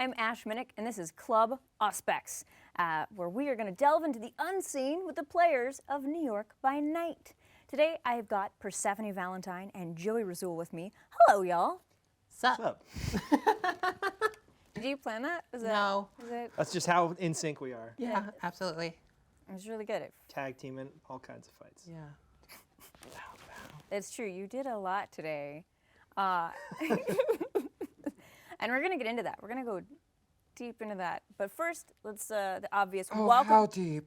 I'm Ash Minnick, and this is Club Auspex, where we are going to delve into the unseen with the players of New York by Night. Today, I have got Persephone Valentine and Joey Rassool with me. Hello, y'all. Sup? What's up? Did you plan that? No. That's just how in sync we are. Yeah, absolutely. It was really good. Tag teaming, all kinds of fights. Yeah. It's true. You did a lot today. And we're going to get into that. We're going to go deep into that. But first, let's, the obvious, Oh, welcome. how deep?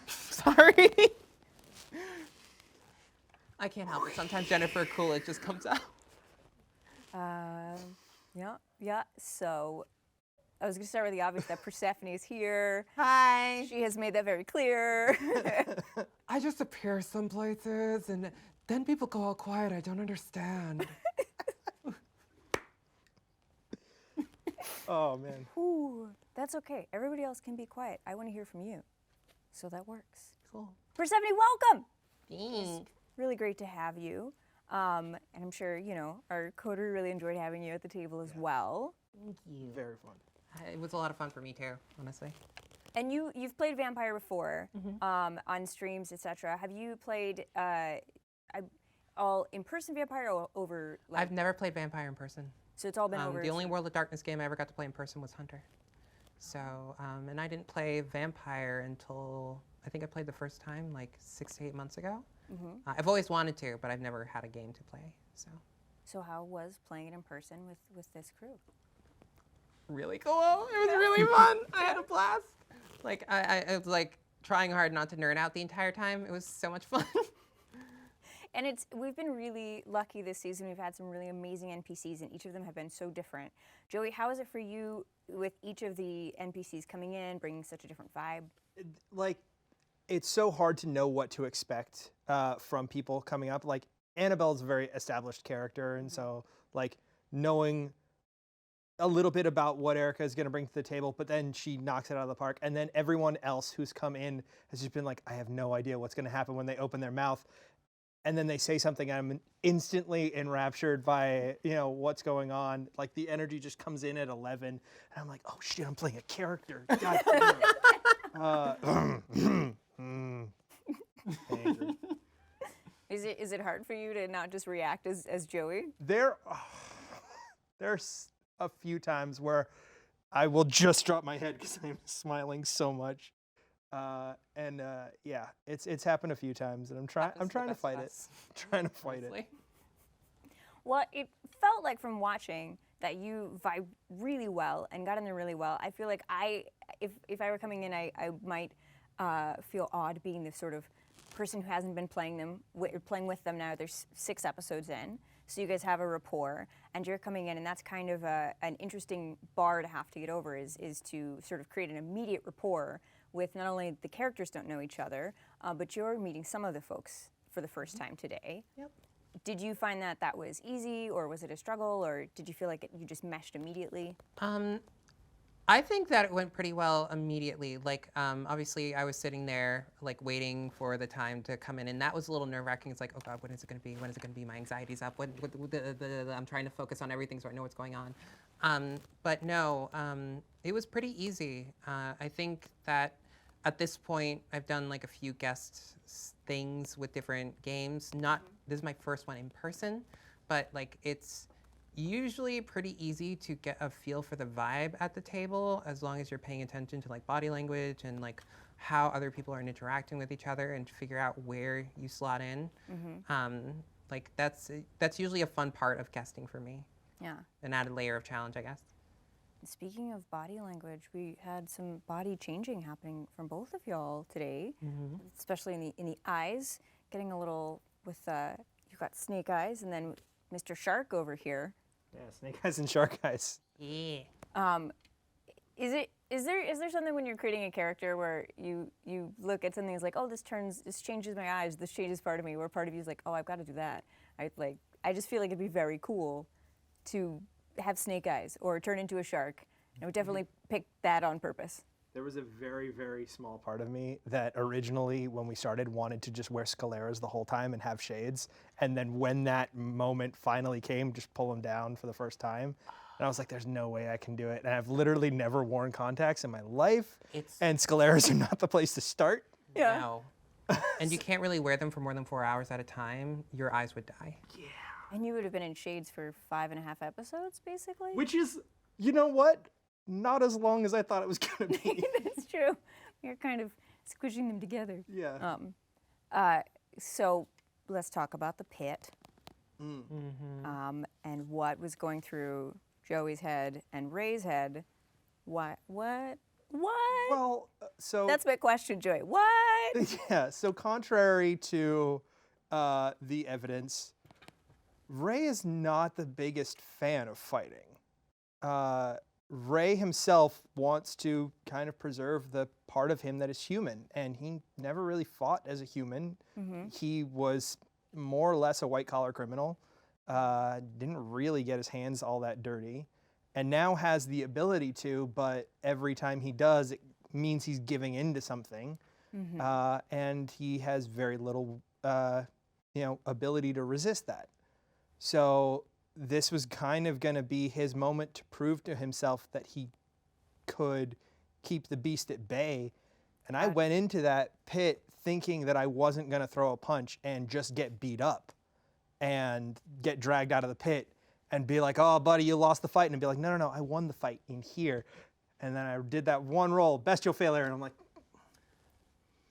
Sorry. I can't help it. Sometimes Jennifer Coolidge just comes out. Yeah. So I was going to start with the obvious that Persephone is here. Hi. She has made that very clear. I just appear some places and then people go all quiet. I don't understand. Oh, man. Ooh, that's okay. Everybody else can be quiet. I want to hear from you. So that works. Cool. Persephone, welcome. Thanks. Really great to have you. And I'm sure, you know, our coder really enjoyed having you at the table as well. Thank you. Very fun. It was a lot of fun for me too, honestly. And you've played Vampire before, on streams, etc. Have you played all in-person Vampire or over? Like, I've never played Vampire in person. so it's all been over. The only World of Darkness game I ever got to play in person was Hunter. So, and I didn't play Vampire until, I think I played the first time like 6 to 8 months ago. I've always wanted to, but I've never had a game to play, so. So how was playing it in person with this crew? Really cool. It was really fun. I had a blast. Like, I was like trying hard not to nerd out the entire time. It was so much fun. And we've been really lucky this season. We've had some really amazing NPCs, and each of them have been so different. Joey, how is it for you with each of the NPCs coming in, bringing such a different vibe? Like, it's so hard to know what to expect from people coming up. Like, Annabelle's a very established character, and so, like, knowing a little bit about what Erica is going to bring to the table, but then she knocks it out of the park. And then everyone else who's come in has just been like, I have no idea what's going to happen when they open their mouth. And then they say something, and I'm instantly enraptured by, you know, what's going on. Like, the energy just comes in at 11, and I'm like, oh shit, I'm playing a character. God damn it. Angry. Is it hard for you to not just react as Joey? There's a few times where I will just drop my head because I'm smiling so much. Yeah, it's happened a few times, and I'm trying to fight it. Trying to fight it. Well, it felt like from watching that you vibe really well and got in there really well. I feel like if I were coming in, I might feel odd being the sort of person who hasn't been playing with them now. There's 6 episodes in, so you guys have a rapport, and you're coming in, and that's kind of an interesting bar to have to get over is to sort of create an immediate rapport with not only the characters don't know each other, but you're meeting some of the folks for the first time today. Yep. Did you find that was easy, or was it a struggle, or did you feel like you just meshed immediately? I think that it went pretty well immediately. Like, obviously, I was sitting there, like, waiting for the time to come in, and that was a little nerve-wracking. It's like, oh God, when is it going to be? When is it going to be? My anxiety's up. I'm trying to focus on everything so I know what's going on. But no, it was pretty easy. I think that at this point, I've done like a few guest things with different games. This is my first one in person, but like it's usually pretty easy to get a feel for the vibe at the table as long as you're paying attention to like body language and like how other people are interacting with each other and to figure out where you slot in. Like that's usually a fun part of guesting for me. Yeah. An added layer of challenge, I guess. Speaking of body language, we had some body changing happening from both of y'all today, especially in the eyes, getting a little with you got snake eyes, and then Mr. Shark over here. Yeah, snake eyes and shark eyes. Yeah. Is there something when you're creating a character where you look at something that's like, oh, this changes my eyes, this changes part of me, where part of you is like, oh, I've got to do that. I just feel like it'd be very cool to have snake eyes or turn into a shark. I would definitely pick that on purpose. There was a very, very small part of me that originally, when we started, wanted to just wear scaleras the whole time and have shades. And then when that moment finally came, just pull them down for the first time. And I was like, there's no way I can do it. And I've literally never worn contacts in my life. It's And scleras are not the place to start. Yeah. no. And you can't really wear them for more than 4 hours at a time. Your eyes would die. And you would have been in shades for 5.5 episodes, basically. Which is, you know what? Not as long as I thought it was going to be. That's true. You're kind of squishing them together. Yeah. So let's talk about the pit Mm-hmm. and what was going through Joey's head and Ray's head. What? Well, so That's my question, Joey. What? yeah. So contrary to the evidence, Ray is not the biggest fan of fighting. Ray himself wants to kind of preserve the part of him that is human, and he never really fought as a human. He was more or less a white-collar criminal, didn't really get his hands all that dirty, and now has the ability to, but every time he does, it means he's giving in to something, and he has very little, ability to resist that. So this was kind of going to be his moment to prove to himself that he could keep the beast at bay. And I went into that pit thinking that I wasn't going to throw a punch and just get beat up and get dragged out of the pit and be like, oh, buddy, you lost the fight. And be like, no, I won the fight in here. And then I did that one roll, bestial failure, and I'm like,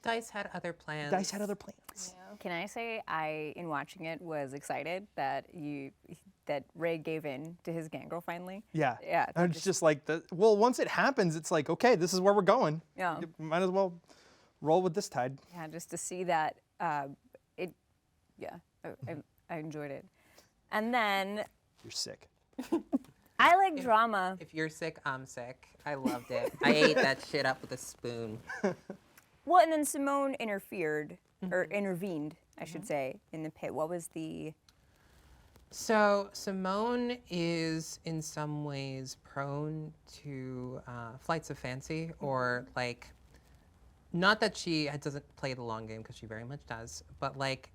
Dice had other plans. Dice had other plans. Can I say I, in watching it, was excited that Ray gave in to his gangrel finally? Yeah. Yeah. And it's just like, once it happens, it's like, okay, this is where we're going. Yeah. You might as well roll with this tide. Yeah, just to see that, I enjoyed it. And then You're sick. I like drama. If you're sick, I'm sick. I loved it. I ate that shit up with a spoon. Well, and then Simone interfered, or intervened, I should say, in the pit. What was the... So Simone is in some ways prone to flights of fancy, or like, not that she doesn't play the long game, because she very much does, but like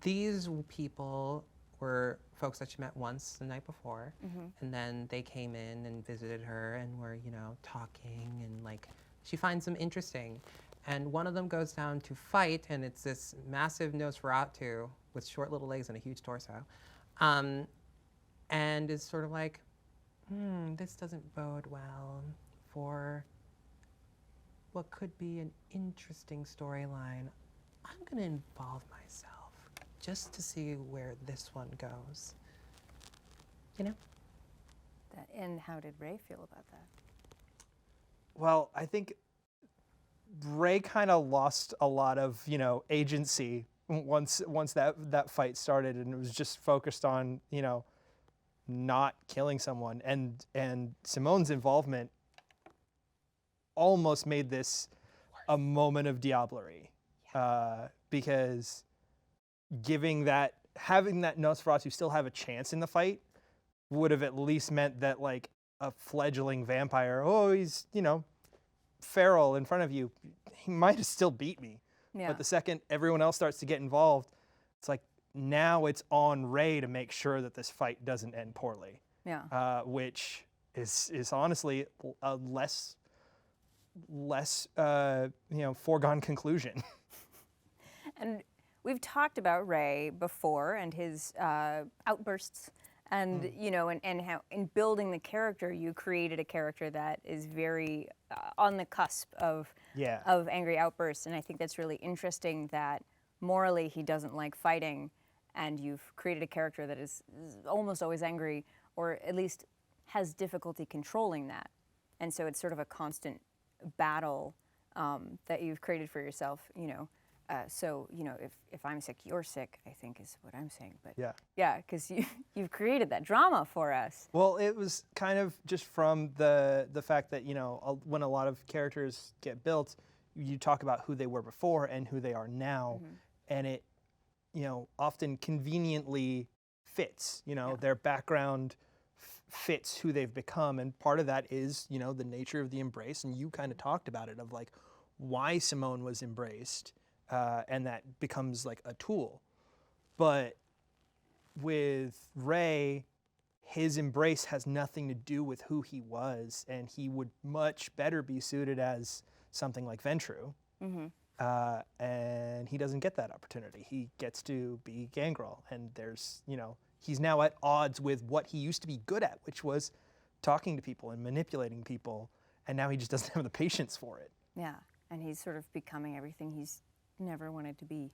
these people were folks that she met once the night before, and then they came in and visited her and were, talking, and like she finds them interesting. And one of them goes down to fight, and it's this massive Nosferatu with short little legs and a huge torso. And is sort of like, this doesn't bode well for what could be an interesting storyline. I'm going to involve myself just to see where this one goes. And how did Ray feel about that? Well, I think Ray kind of lost a lot of, agency once that fight started, and it was just focused on, not killing someone. And Simone's involvement almost made this a moment of diablerie, because having that Nosferatu still have a chance in the fight would have at least meant that like a fledgling vampire, he's, feral in front of you, he might have still beat me. Yeah. But the second everyone else starts to get involved, it's like now it's on Ray to make sure that this fight doesn't end poorly. Yeah. Which is honestly a less foregone conclusion. And we've talked about Ray before and his outbursts, and and how in building the character you created a character that is very on the cusp of angry outbursts, and I think that's really interesting that morally he doesn't like fighting, and you've created a character that is almost always angry, or at least has difficulty controlling that, and so it's sort of a constant battle that you've created for yourself. So if I'm sick, you're sick, I think is what I'm saying. But yeah, because you've created that drama for us. Well, it was kind of just from the fact that when a lot of characters get built, you talk about who they were before and who they are now, and it often conveniently fits. Their background fits who they've become, and part of that is the nature of the embrace. And you kind of talked about it, of like why Simone was embraced. And that becomes like a tool. But with Ray, his embrace has nothing to do with who he was, and he would much better be suited as something like Ventru. And he doesn't get that opportunity. He gets to be Gangrel, and there's, he's now at odds with what he used to be good at, which was talking to people and manipulating people, and now he just doesn't have the patience for it. Yeah, and he's sort of becoming everything he's never wanted to be.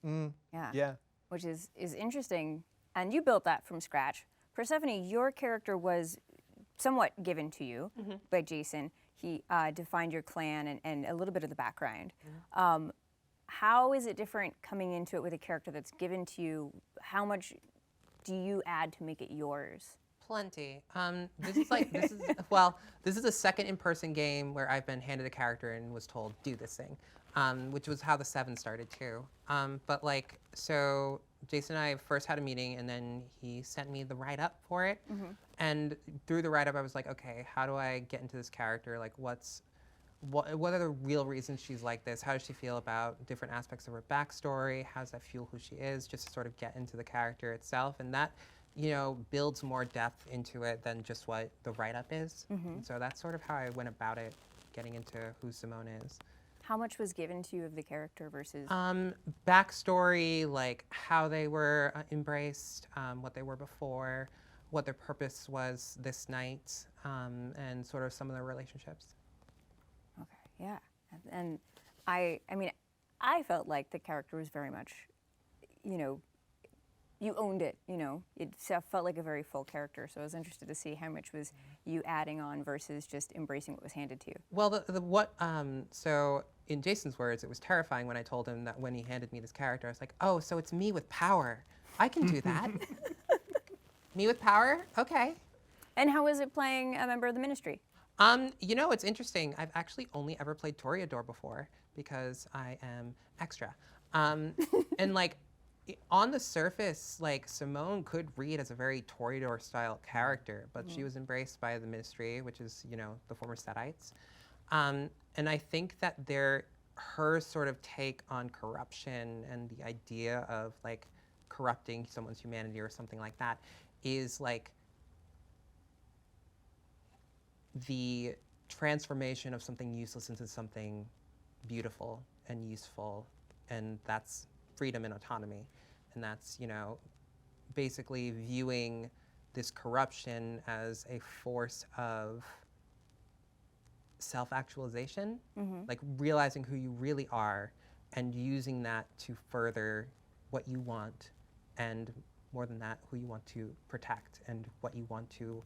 Yeah. Yeah. Which is interesting, and you built that from scratch. Persephone, your character was somewhat given to you by Jason. He defined your clan and a little bit of the background. How is it different coming into it with a character that's given to you? How much do you add to make it yours? Plenty. This is a second in-person game where I've been handed a character and was told, do this thing, which was how the 7 started too. So Jason and I first had a meeting, and then he sent me the write-up for it. And through the write-up, I was like, okay, how do I get into this character? Like, what are the real reasons she's like this? How does she feel about different aspects of her backstory? How does that fuel who she is? Just to sort of get into the character itself. And that, builds more depth into it than just what the write-up is. And so that's sort of how I went about it, getting into who Simone is. How much was given to you of the character versus? Backstory, like how they were embraced, what they were before, what their purpose was this night, and sort of some of their relationships. Okay, yeah. And I mean, I felt like the character was very much, you owned it, It felt like a very full character, so I was interested to see how much was you adding on versus just embracing what was handed to you. Well, so in Jason's words, it was terrifying when I told him that when he handed me this character, I was like, oh, so it's me with power. I can do that. Me with power? Okay. And how was it playing a member of the Ministry? It's interesting. I've actually only ever played Toreador before because I am extra. And on the surface, Simone could read as a very Toreador style character, but she was embraced by the Ministry, which is, the former Setites. And I think that her sort of take on corruption and the idea of corrupting someone's humanity or something like that is the transformation of something useless into something beautiful and useful, and that's freedom and autonomy. And that's, basically viewing this corruption as a force of self-actualization, realizing who you really are and using that to further what you want, and more than that, who you want to protect and what you want to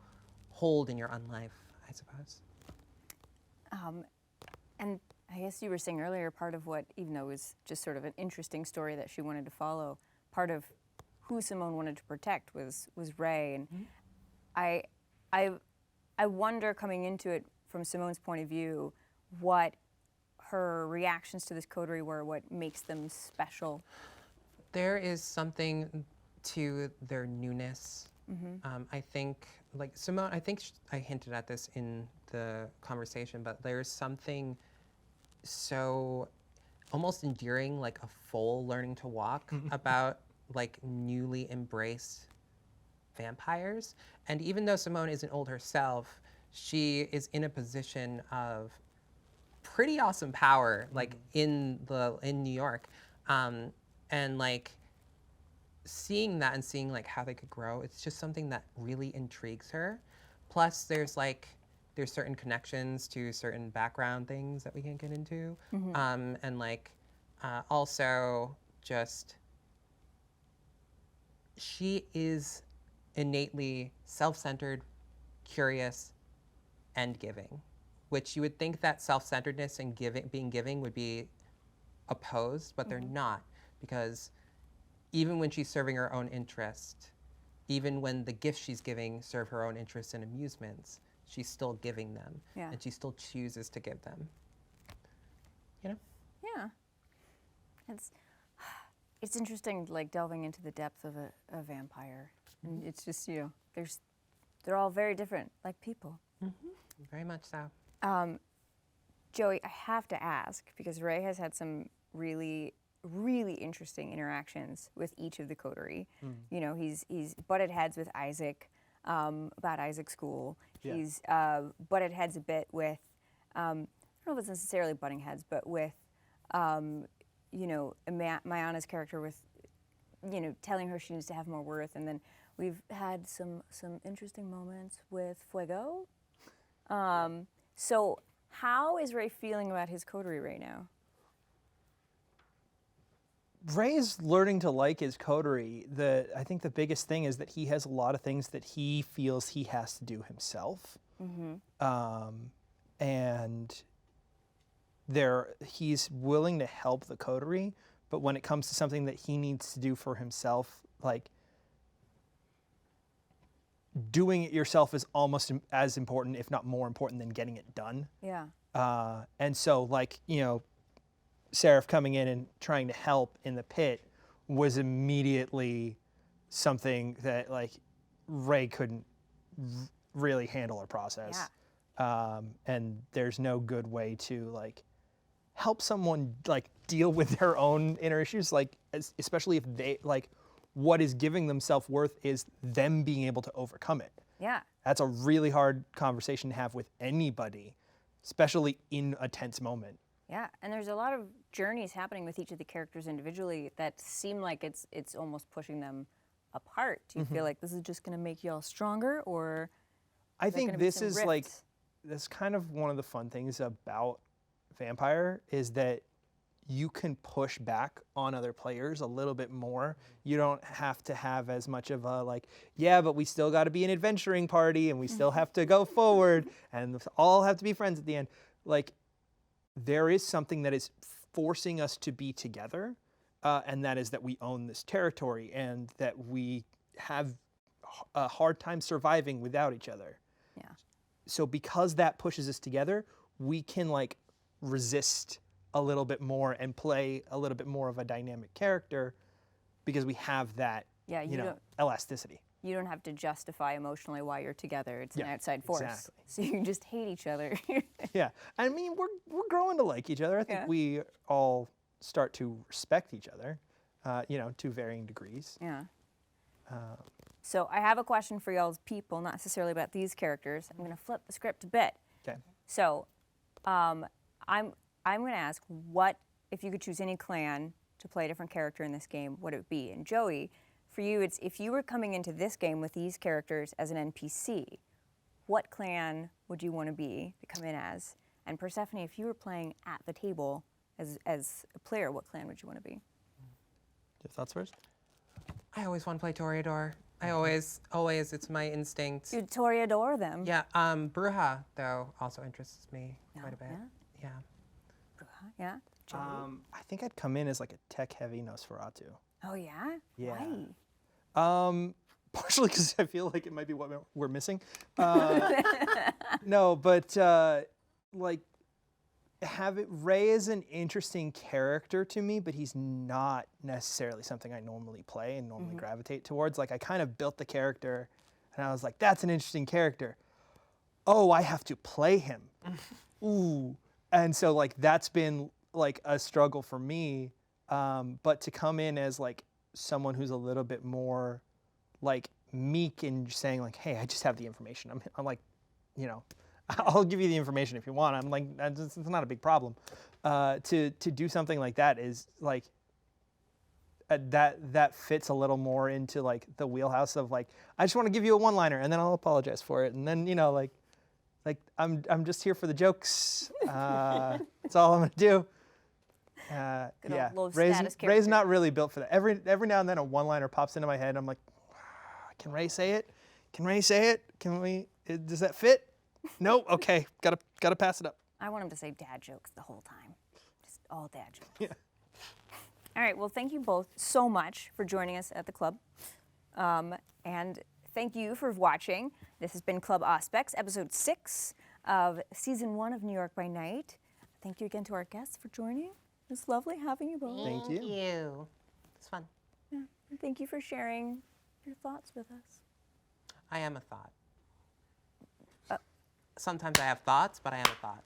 hold in your own life, I suppose. And I guess you were saying earlier, part of what, even though it was just sort of an interesting story that she wanted to follow, part of who Simone wanted to protect was Ray. And I wonder, coming into it from Simone's point of view, what her reactions to this coterie were, what makes them special. There is something to their newness. I think, Simone, I hinted at this in the conversation, but there's something so almost endearing, like a foal learning to walk, about newly embraced vampires. And even though Simone isn't old herself, she is in a position of pretty awesome power, in New York, and seeing that and seeing how they could grow, it's just something that really intrigues her. Plus, there's certain connections to certain background things that we can get into, and also just she is innately self-centered, curious, and giving, which you would think that self-centeredness and being giving would be opposed, but they're not, because even when she's serving her own interest, even when the gifts she's giving serve her own interests and amusements, she's still giving them, and she still chooses to give them. Yeah. It's interesting, delving into the depth of a vampire, and it's just they're all very different, like people. Very much so. Joey, I have to ask, because Ray has had some really, really interesting interactions with each of the coterie. He's butted heads with Isaac. about Isaac's school. Yeah. He's butted heads a bit with, I don't know if it's necessarily butting heads, but with, you know, Mayana's character with, you know, telling her she needs to have more worth. And then we've had some interesting moments with Fuego. So how is Ray feeling about his coterie right now? Ray is learning to like his coterie. I think the biggest thing is that he has a lot of things that he feels he has to do himself. And he's willing to help the coterie, but when it comes to something that he needs to do for himself, like doing it yourself is almost as important, if not more important, than getting it done. Yeah. And so, like, you know, Seraph coming in and trying to help in the pit was immediately something that, like, Ray couldn't really handle or process. Yeah. And there's no good way to, like, help someone, like, deal with their own inner issues, like, especially if they, like, what is giving them self-worth is them being able to overcome it. Yeah. That's a really hard conversation to have with anybody, especially in a tense moment. Yeah, and there's a lot of journeys happening with each of the characters individually that seem like it's almost pushing them apart. Do you feel like this is just going to make y'all stronger, or I is there gonna think be this some is like, rifts? that's kind of one of the fun things about Vampire is that you can push back on other players a little bit more. You don't have to have as much of a, like, yeah, but we still got to be an adventuring party and we still have to go forward and all have to be friends at the end. Like, there is something that is forcing us to be together, and that is that we own this territory and that we have a hard time surviving without each other. Yeah. So because that pushes us together, we can, like, resist a little bit more and play a little bit more of a dynamic character because we have that, Yeah, you know, elasticity. You don't have to justify emotionally why you're together. It's an Yeah, outside force. exactly. So you can just hate each other. Yeah, I mean, we're growing to like each other. I think Yeah. we all start to respect each other, you know, to varying degrees. Yeah. So I have a question for y'all's people, not necessarily about these characters. I'm going to flip the script a bit. Okay. So I'm going to ask, what, if you could choose any clan to play a different character in this game, what it would be? And Joey, for you, it's if you were coming into this game with these characters as an NPC, what clan would you want to be to come in as? And Persephone, if you were playing at the table as a player, what clan would you want to be? Your thoughts first? I always want to play Toreador. I always, it's my instinct. You'd Toreador them. Yeah, Bruja, though, also interests me quite a bit. Yeah. Yeah. Yeah. Joey? I think I'd come in as, like, a tech-heavy Nosferatu. Oh yeah. Yeah. Why? Partially because I feel like it might be what we're missing. No, but like, Ray is an interesting character to me, but he's not necessarily something I normally play and normally gravitate towards. Like, I kind of built the character, and I was like, that's an interesting character. Oh, I have to play him. Ooh. And so, like, that's been, like, a struggle for me. But to come in as, like, someone who's a little bit more, like, meek and saying, like, hey, I just have the information. I'm like, you know, I'll give you the information if you want. I'm like, it's not a big problem. To do something like that is, like, that fits a little more into, like, the wheelhouse of, like, I just want to give you a one-liner and then I'll apologize for it. And then, you know, like I'm just here for the jokes. That's all I'm gonna do. Good Yeah, old low Ray's status character. not really built for that. Every now and then a one-liner pops into my head. I'm like, can Ray say it? Can Ray say it? Can we? Does that fit? Nope. Okay, gotta pass it up. I want him to say dad jokes the whole time. Just all dad jokes. Yeah. All right, well, thank you both so much for joining us at the club. And thank you for watching. This has been Club Auspex, episode 6 of season 1 of New York by Night. Thank you again to our guests for joining. It was lovely having you both. Thank you. It's fun. Yeah. And thank you for sharing your thoughts with us. I am a thought. Sometimes I have thoughts, but I am a thought.